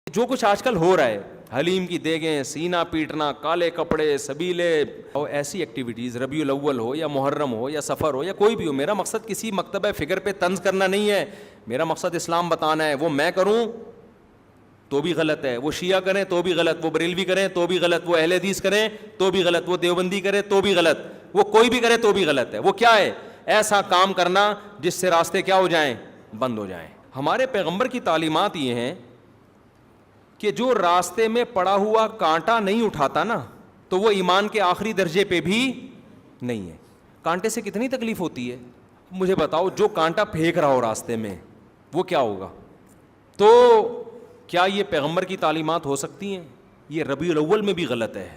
جو کچھ آج کل ہو رہا ہے، حلیم کی دیگیں، سینہ پیٹنا، کالے کپڑے، سبیلے اور ایسی ایکٹیویٹیز، ربیع الاول ہو یا محرم ہو یا سفر ہو یا کوئی بھی ہو، میرا مقصد کسی مکتبہ فکر پہ طنز کرنا نہیں ہے، میرا مقصد اسلام بتانا ہے۔ وہ میں کروں تو بھی غلط ہے، وہ شیعہ کریں تو بھی غلط، وہ بریلوی کریں تو بھی غلط، وہ اہل حدیث کریں تو بھی غلط، وہ دیوبندی کرے تو بھی غلط، وہ کوئی بھی کرے تو بھی غلط ہے۔ وہ کیا ہے؟ ایسا کام کرنا جس سے راستے کیا ہو جائیں؟ بند ہو جائیں۔ ہمارے پیغمبر کی تعلیمات یہ ہیں کہ جو راستے میں پڑا ہوا کانٹا نہیں اٹھاتا نا، تو وہ ایمان کے آخری درجے پہ بھی نہیں ہے۔ کانٹے سے کتنی تکلیف ہوتی ہے مجھے بتاؤ، جو کانٹا پھینک رہا ہو راستے میں وہ کیا ہوگا؟ تو کیا یہ پیغمبر کی تعلیمات ہو سکتی ہیں؟ یہ ربیع الاول میں بھی غلط ہے۔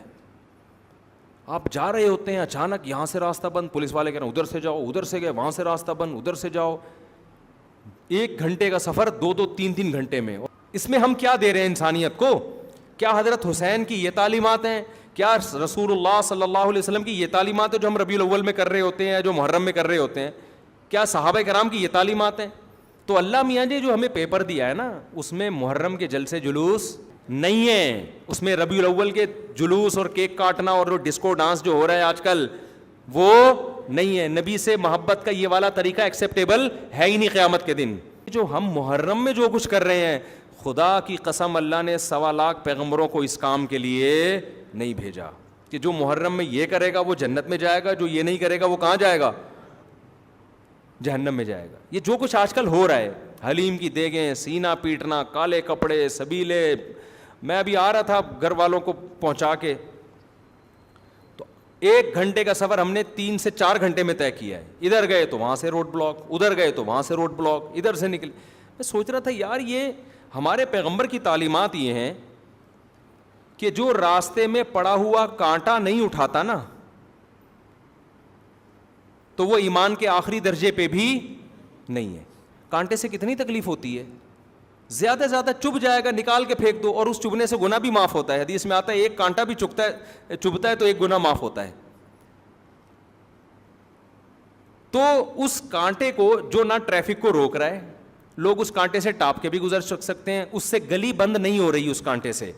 آپ جا رہے ہوتے ہیں، اچانک یہاں سے راستہ بند، پولیس والے کہہ رہے ہیں ادھر سے جاؤ، ادھر سے گئے وہاں سے راستہ بند، ادھر سے جاؤ، 1 گھنٹے کا سفر 2-3 گھنٹے میں۔ اس میں ہم کیا دے رہے ہیں انسانیت کو؟ کیا حضرت حسین کی یہ تعلیمات ہیں؟ کیا رسول اللہ صلی اللہ علیہ وسلم کی یہ تعلیمات ہیں جو ہم ربیع الاول میں کر رہے ہوتے ہیں، جو محرم میں کر رہے ہوتے ہیں؟ کیا صحابہ کرام کی یہ تعلیمات ہیں؟ تو اللہ میاں جی جو ہمیں پیپر دیا ہے نا، اس میں محرم کے جلسے جلوس نہیں ہے، اس میں ربیع الاول کے جلوس اور کیک کاٹنا اور ڈسکو ڈانس جو ہو رہا ہے آج کل وہ نہیں ہے۔ نبی سے محبت کا یہ والا طریقہ ایکسیپٹیبل ہے ہی نہیں قیامت کے دن۔ جو ہم محرم میں جو کچھ کر رہے ہیں، خدا کی قسم اللہ نے 1.25 لاکھ پیغمبروں کو اس کام کے لیے نہیں بھیجا کہ جو محرم میں یہ کرے گا وہ جنت میں جائے گا، جو یہ نہیں کرے گا وہ کہاں جائے گا؟ جہنم میں جائے گا۔ یہ جو کچھ آج کل ہو رہا ہے، حلیم کی دیگیں، سینہ پیٹنا، کالے کپڑے، سبیلے، میں ابھی آ رہا تھا گھر والوں کو پہنچا کے، تو 1 گھنٹے کا سفر ہم نے 3 سے 4 گھنٹے میں طے کیا ہے۔ ادھر گئے تو وہاں سے روڈ بلاک، ادھر گئے تو وہاں سے روڈ بلاک، ادھر سے نکلے۔ میں سوچ رہا تھا یار یہ ہمارے پیغمبر کی تعلیمات یہ ہیں کہ جو راستے میں پڑا ہوا کانٹا نہیں اٹھاتا نا، تو وہ ایمان کے آخری درجے پہ بھی نہیں ہے۔ کانٹے سے کتنی تکلیف ہوتی ہے، زیادہ سے زیادہ چبھ جائے گا، نکال کے پھینک دو، اور اس چبھنے سے گناہ بھی معاف ہوتا ہے۔ حدیث میں آتا ہے ایک کانٹا بھی چبھتا ہے تو ایک گناہ معاف ہوتا ہے۔ تو اس کانٹے کو جو نہ ٹریفک کو روک رہا ہے، لوگ اس کانٹے سے ٹاپ کے بھی گزر سکتے ہیں، اس سے گلی بند نہیں ہو رہی اس کانٹے سے۔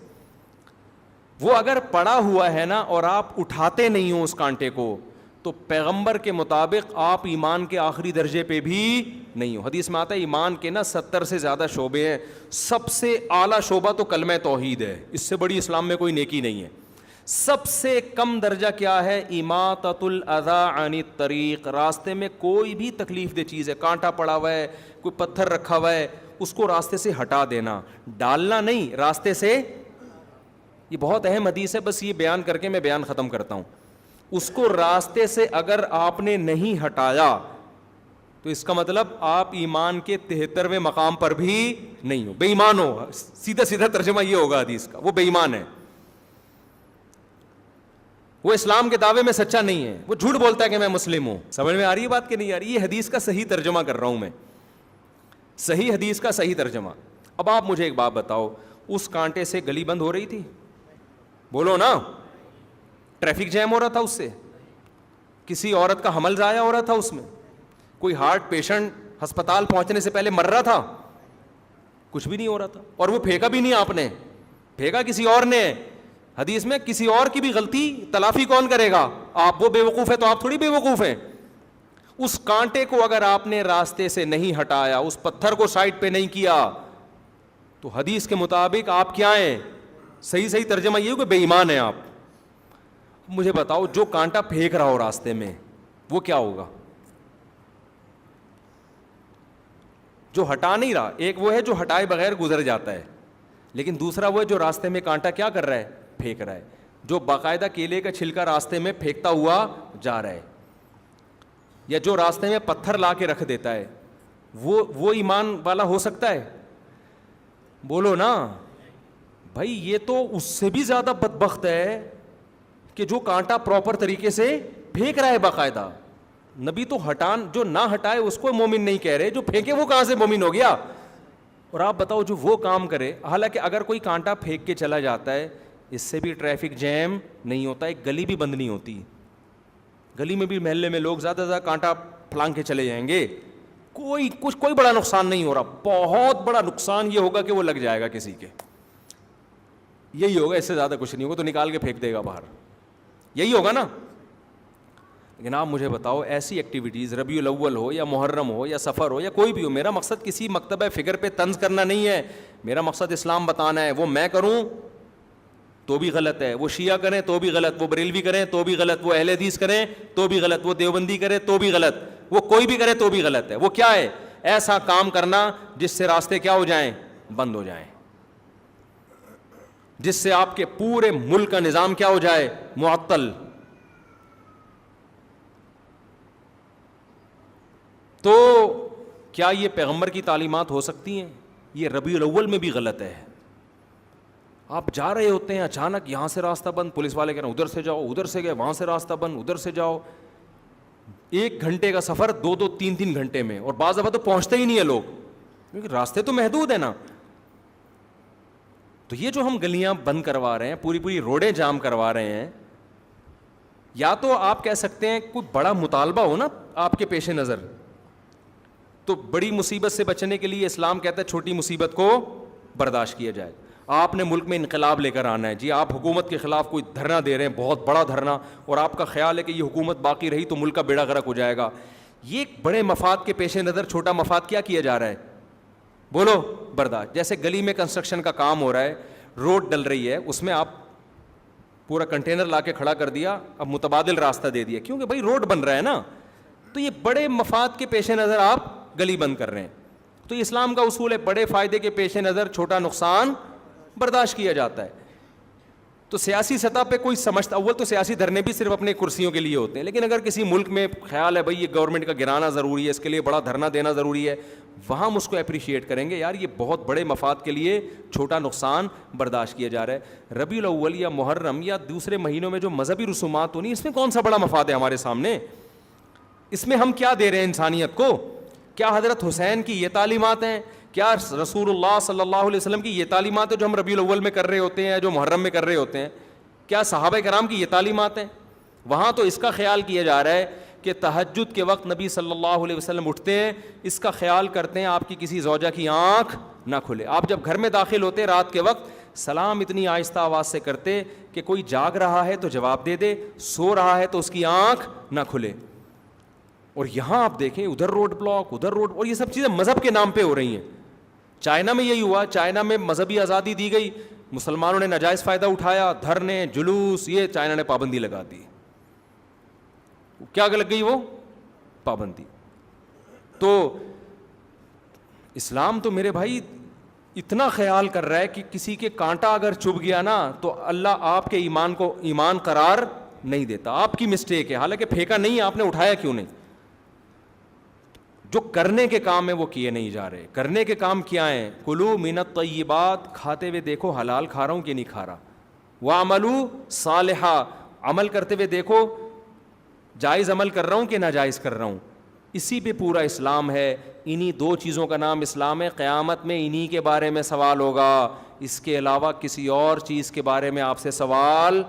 وہ اگر پڑا ہوا ہے نا اور آپ اٹھاتے نہیں ہو اس کانٹے کو، تو پیغمبر کے مطابق آپ ایمان کے آخری درجے پہ بھی نہیں ہو۔ حدیث میں آتا ہے ایمان کے نا 70 سے زیادہ شعبے ہیں، سب سے اعلیٰ شعبہ تو کلمہ توحید ہے، اس سے بڑی اسلام میں کوئی نیکی نہیں ہے۔ سب سے کم درجہ کیا ہے؟ اماطۃ الاذی عن الطریق، راستے میں کوئی بھی تکلیف دہ چیز ہے، کانٹا پڑا ہوا ہے، کوئی پتھر رکھا ہوا ہے، اس کو راستے سے ہٹا دینا، ڈالنا نہیں، راستے سے۔ یہ بہت اہم حدیث ہے، بس یہ بیان کر کے میں بیان ختم کرتا ہوں۔ اس کو راستے سے اگر آپ نے نہیں ہٹایا تو اس کا مطلب آپ ایمان کے 73ویں مقام پر بھی نہیں ہو، بے ایمان ہو۔ سیدھا سیدھا ترجمہ یہ ہوگا حدیث کا، وہ بے ایمان ہے، وہ اسلام کے دعوے میں سچا نہیں ہے، وہ جھوٹ بولتا ہے کہ میں مسلم ہوں۔ سمجھ میں آ رہی ہے بات کہ نہیں آ رہی؟ یہ حدیث کا صحیح ترجمہ کر رہا ہوں میں، صحیح حدیث کا صحیح ترجمہ۔ اب آپ مجھے ایک بات بتاؤ، اس کانٹے سے گلی بند ہو رہی تھی؟ بولو نا۔ ٹریفک جیم ہو رہا تھا اس سے؟ کسی عورت کا حمل ضائع ہو رہا تھا اس میں؟ کوئی ہارٹ پیشنٹ ہسپتال پہنچنے سے پہلے مر رہا تھا؟ کچھ بھی نہیں ہو رہا تھا، اور وہ پھینکا بھی نہیں آپ نے، پھینکا کسی اور نے۔ حدیث میں کسی اور کی بھی غلطی تلافی کون کرے گا؟ آپ۔ وہ بے وقوف ہے تو آپ تھوڑی بے وقوف ہیں۔ اس کانٹے کو اگر آپ نے راستے سے نہیں ہٹایا، اس پتھر کو سائڈ پہ نہیں کیا، تو حدیث کے مطابق آپ کیا ہیں؟ صحیح ترجمہ یہ ہو کہ بے ایمان ہیں آپ۔ مجھے بتاؤ جو کانٹا پھینک رہا ہو راستے میں وہ کیا ہوگا؟ جو ہٹا نہیں رہا، ایک وہ ہے جو ہٹائے بغیر گزر جاتا ہے، لیکن دوسرا وہ ہے جو راستے میں کانٹا کیا کر رہا ہے؟ پھینک رہا ہے، جو باقاعدہ کیلے کا چھلکا راستے میں پھینکتا ہوا جا رہا ہے، یا جو راستے میں پتھر لا کے رکھ دیتا ہے، وہ ایمان والا ہو سکتا ہے؟ بولو نا بھائی۔ یہ تو اس سے بھی زیادہ بدبخت ہے کہ جو کانٹا پراپر طریقے سے پھینک رہا ہے باقاعدہ۔ نبی تو جو نہ ہٹائے اس کو مومن نہیں کہہ رہے، جو پھینکے وہ کہاں سے مومن ہو گیا؟ اور آپ بتاؤ جو وہ کام کرے، حالانکہ اگر کوئی کانٹا پھینک کے چلا جاتا ہے اس سے بھی ٹریفک جیم نہیں ہوتا، ایک گلی بھی بند نہیں ہوتی، گلی میں بھی محلے میں لوگ زیادہ سے زیادہ کانٹا پھلانگ کے چلے جائیں گے، کوئی بڑا نقصان نہیں ہو رہا۔ بہت بڑا نقصان یہ ہوگا کہ وہ لگ جائے گا کسی کے۔ یہی ہوگا, اس سے زیادہ کچھ نہیں ہوگا, تو نکال کے پھینک دے گا باہر, یہی ہوگا نا. لیکن آپ مجھے بتاؤ ایسی ایکٹیویٹیز ربیع الاول ہو یا محرم ہو یا سفر ہو یا کوئی بھی ہو, میرا مقصد کسی مکتبہ فکر پہ طنز کرنا نہیں ہے, میرا مقصد اسلام بتانا ہے. وہ میں کروں تو بھی غلط ہے, وہ شیعہ کریں تو بھی غلط, وہ بریلوی کریں تو بھی غلط, وہ اہل حدیث کریں تو بھی غلط, وہ دیوبندی کرے تو بھی غلط, وہ کوئی بھی کرے تو بھی غلط ہے. وہ کیا ہے؟ ایسا کام کرنا جس سے راستے کیا ہو جائیں, بند ہو جائیں, جس سے آپ کے پورے ملک کا نظام کیا ہو جائے, معطل. تو کیا یہ پیغمبر کی تعلیمات ہو سکتی ہیں؟ یہ ربیع الاول میں بھی غلط ہے. آپ جا رہے ہوتے ہیں, اچانک یہاں سے راستہ بند, پولیس والے کہہ رہے ہیں ادھر سے جاؤ, ادھر سے گئے وہاں سے راستہ بند, ادھر سے جاؤ. 1 گھنٹے کا سفر 2-2 3-3 گھنٹے میں, اور بعض دفعہ تو پہنچتے ہی نہیں ہے لوگ, کیونکہ راستے تو محدود ہیں نا. تو یہ جو ہم گلیاں بند کروا رہے ہیں, پوری روڈیں جام کروا رہے ہیں, یا تو آپ کہہ سکتے ہیں کوئی بڑا مطالبہ ہو نا آپ کے پیش نظر, تو بڑی مصیبت سے بچنے کے لیے اسلام کہتا ہے چھوٹی مصیبت کو برداشت کیا جائے. آپ نے ملک میں انقلاب لے کر آنا ہے جی, آپ حکومت کے خلاف کوئی دھرنا دے رہے ہیں, بہت بڑا دھرنا, اور آپ کا خیال ہے کہ یہ حکومت باقی رہی تو ملک کا بیڑا غرق ہو جائے گا. یہ بڑے مفاد کے پیش نظر چھوٹا مفاد کیا جا رہا ہے, بولو برداشت. جیسے گلی میں کنسٹرکشن کا کام ہو رہا ہے, روڈ ڈل رہی ہے, اس میں آپ پورا کنٹینر لا کے کھڑا کر دیا, اب متبادل راستہ دے دیا, کیونکہ بھائی روڈ بن رہا ہے نا. تو یہ بڑے مفاد کے پیش نظر آپ گلی بند کر رہے ہیں. تو اسلام کا اصول ہے بڑے فائدے کے پیش نظر چھوٹا نقصان برداشت کیا جاتا ہے. تو سیاسی سطح پہ کوئی سمجھتا, اول تو سیاسی دھرنے بھی صرف اپنے کرسیوں کے لیے ہوتے ہیں, لیکن اگر کسی ملک میں خیال ہے بھائی یہ گورنمنٹ کا گرانا ضروری ہے, اس کے لیے بڑا دھرنا دینا ضروری ہے, وہاں ہم اس کو اپریشیٹ کریں گے, یار یہ بہت بڑے مفاد کے لیے چھوٹا نقصان برداشت کیا جا رہا ہے. ربیع الاول یا محرم یا دوسرے مہینوں میں جو مذہبی رسومات ہونی, اس میں کون سا بڑا مفاد ہے ہمارے سامنے؟ اس میں ہم کیا دے رہے ہیں انسانیت کو؟ کیا حضرت حسین کی یہ تعلیمات ہیں؟ کیا رسول اللہ صلی اللہ علیہ وسلم کی یہ تعلیمات ہیں جو ہم ربیع الاول میں کر رہے ہوتے ہیں, جو محرم میں کر رہے ہوتے ہیں؟ کیا صحابہ کرام کی یہ تعلیمات ہیں؟ وہاں تو اس کا خیال کیا جا رہا ہے کہ تہجد کے وقت نبی صلی اللہ علیہ وسلم اٹھتے ہیں, اس کا خیال کرتے ہیں آپ کی کسی زوجہ کی آنکھ نہ کھلے. آپ جب گھر میں داخل ہوتے رات کے وقت, سلام اتنی آہستہ آواز سے کرتے کہ کوئی جاگ رہا ہے تو جواب دے دے, سو رہا ہے تو اس کی آنکھ نہ کھلے. اور یہاں آپ دیکھیں ادھر روڈ بلاک, ادھر روڈ, اور یہ سب چیزیں مذہب کے نام پہ ہو رہی ہیں. چائنا میں یہی ہوا, چائنا میں مذہبی آزادی دی گئی, مسلمانوں نے ناجائز فائدہ اٹھایا, دھرنے جلوس, یہ چائنا نے پابندی لگا دی. کیا لگ گئی وہ پابندی؟ تو اسلام تو میرے بھائی اتنا خیال کر رہا ہے کہ کسی کے کانٹا اگر چبھ گیا نا تو اللہ آپ کے ایمان کو ایمان قرار نہیں دیتا. آپ کی مسٹیک ہے, حالانکہ پھینکا نہیں, آپ نے اٹھایا کیوں نہیں؟ جو کرنے کے کام ہیں وہ کیے نہیں جا رہے. کرنے کے کام کیا ہیں؟ کلوا من الطیبات, کھاتے ہوئے دیکھو حلال کھا رہا ہوں کہ نہیں کھا رہا. واعملوا صالحا, عمل کرتے ہوئے دیکھو جائز عمل کر رہا ہوں کہ ناجائز کر رہا ہوں. اسی پہ پورا اسلام ہے. انہی 2 چیزوں کا نام اسلام ہے. قیامت میں انہی کے بارے میں سوال ہوگا, اس کے علاوہ کسی اور چیز کے بارے میں آپ سے سوال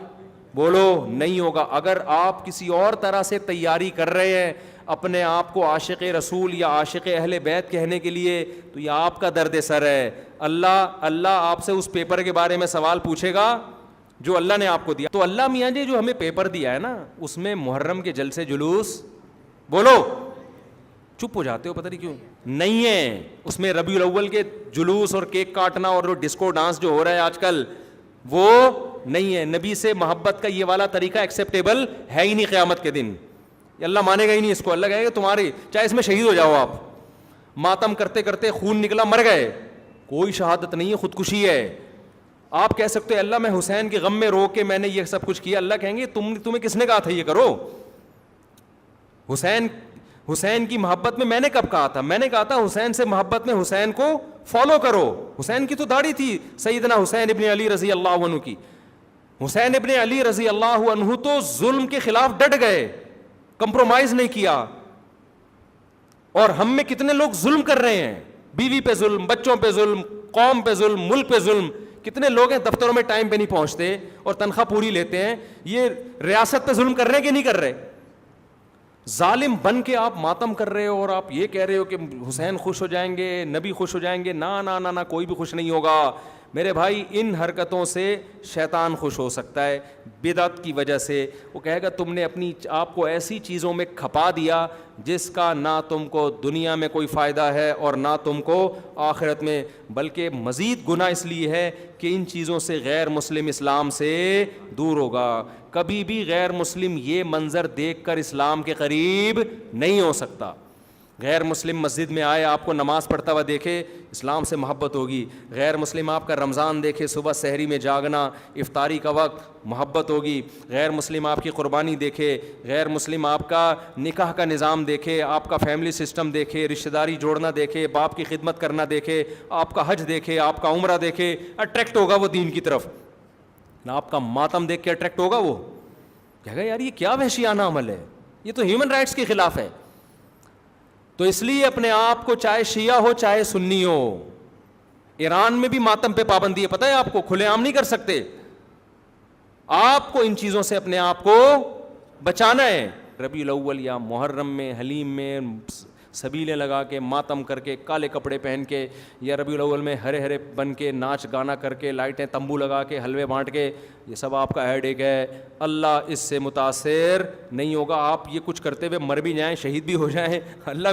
بولو نہیں ہوگا. اگر آپ کسی اور طرح سے تیاری کر رہے ہیں اپنے آپ کو عاشق رسول یا عاشق اہل بیت کہنے کے لیے, تو یہ آپ کا درد سر ہے. اللہ آپ سے اس پیپر کے بارے میں سوال پوچھے گا جو اللہ نے آپ کو دیا. تو اللہ میاں جی جو ہمیں پیپر دیا ہے نا, اس میں محرم کے جلسے جلوس, بولو چپ ہو جاتے ہو پتہ نہیں کیوں, نہیں ہے. اس میں ربیع الاول کے جلوس اور کیک کاٹنا اور وہ ڈسکو ڈانس جو ہو رہا ہے آج کل, وہ نہیں ہے. نبی سے محبت کا یہ والا طریقہ ایکسیپٹیبل ہے ہی نہیں قیامت کے دن. اللہ مانے گا ہی نہیں اس کو. اللہ کہے گا تمہاری, چاہے اس میں شہید ہو جاؤ آپ, ماتم کرتے کرتے خون نکلا مر گئے, کوئی شہادت نہیں ہے, خودکشی ہے. آپ کہہ سکتے اللہ میں حسین کے غم میں رو کے میں نے یہ سب کچھ کیا. اللہ کہیں گے تمہیں کس نے کہا تھا یہ کرو؟ حسین کی محبت میں نے کب کہا تھا؟ میں نے کہا تھا حسین سے محبت میں حسین کو فالو کرو. حسین کی تو داڑھی تھی سیدنا حسین ابن علی رضی اللہ عنہ کی. حسین ابن علی رضی اللہ عنہ تو ظلم کے خلاف ڈٹ گئے, کمپرومائز نہیں کیا. اور ہم میں کتنے لوگ ظلم کر رہے ہیں, بیوی پہ ظلم, بچوں پہ ظلم, قوم پہ ظلم, ملک پہ ظلم. کتنے لوگ ہیں دفتروں میں ٹائم پہ نہیں پہنچتے اور تنخواہ پوری لیتے ہیں. یہ ریاست پہ ظلم کر رہے ہیں کہ نہیں کر رہے؟ ظالم بن کے آپ ماتم کر رہے ہو اور آپ یہ کہہ رہے ہو کہ حسین خوش ہو جائیں گے, نبی خوش ہو جائیں گے. نہ کوئی بھی خوش نہیں ہوگا. میرے بھائی ان حرکتوں سے شیطان خوش ہو سکتا ہے، بدعت کی وجہ سے وہ کہے گا تم نے اپنی آپ کو ایسی چیزوں میں کھپا دیا جس کا نہ تم کو دنیا میں کوئی فائدہ ہے اور نہ تم کو آخرت میں، بلکہ مزید گناہ اس لیے ہے کہ ان چیزوں سے غیر مسلم اسلام سے دور ہوگا. کبھی بھی غیر مسلم یہ منظر دیکھ کر اسلام کے قریب نہیں ہو سکتا. غیر مسلم مسجد میں آئے آپ کو نماز پڑھتا ہوا دیکھے اسلام سے محبت ہوگی. غیر مسلم آپ کا رمضان دیکھے، صبح سحری میں جاگنا، افطاری کا وقت، محبت ہوگی. غیر مسلم آپ کی قربانی دیکھے، غیر مسلم آپ کا نکاح کا نظام دیکھے، آپ کا فیملی سسٹم دیکھے، رشتہ داری جوڑنا دیکھے، باپ کی خدمت کرنا دیکھے، آپ کا حج دیکھے، آپ کا عمرہ دیکھے، اٹریکٹ ہوگا وہ دین کی طرف. نہ آپ کا ماتم دیکھ کے اٹریکٹ ہوگا، وہ کہے گا یار یہ کیا وحشیانہ عمل ہے، یہ تو ہیومن رائٹس کے خلاف ہے. تو اس لیے اپنے آپ کو چاہے شیعہ ہو چاہے سنی ہو، ایران میں بھی ماتم پہ پابندی ہے، پتہ ہے آپ کو، کھلے عام نہیں کر سکتے. آپ کو ان چیزوں سے اپنے آپ کو بچانا ہے. ربیع الاول یا محرم میں، حلیم میں سبیلیں لگا کے، ماتم کر کے، کالے کپڑے پہن کے، یا ربیع الاول میں ہرے ہرے بن کے، ناچ گانا کر کے، لائٹیں تمبو لگا کے، حلوے بانٹ کے، یہ سب آپ کا ہیڈ ایک ہے. اللہ اس سے متاثر نہیں ہوگا. آپ یہ کچھ کرتے ہوئے مر بھی جائیں، شہید بھی ہو جائیں، اللہ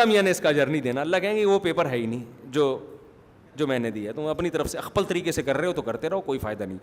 میاں نے اس کا اجر نہیں دینا. اللہ کہیں گے وہ پیپر ہے ہی نہیں جو میں نے دیا. تم اپنی طرف سے اخپل طریقے سے کر رہے ہو تو کرتے رہو، کوئی فائدہ نہیں.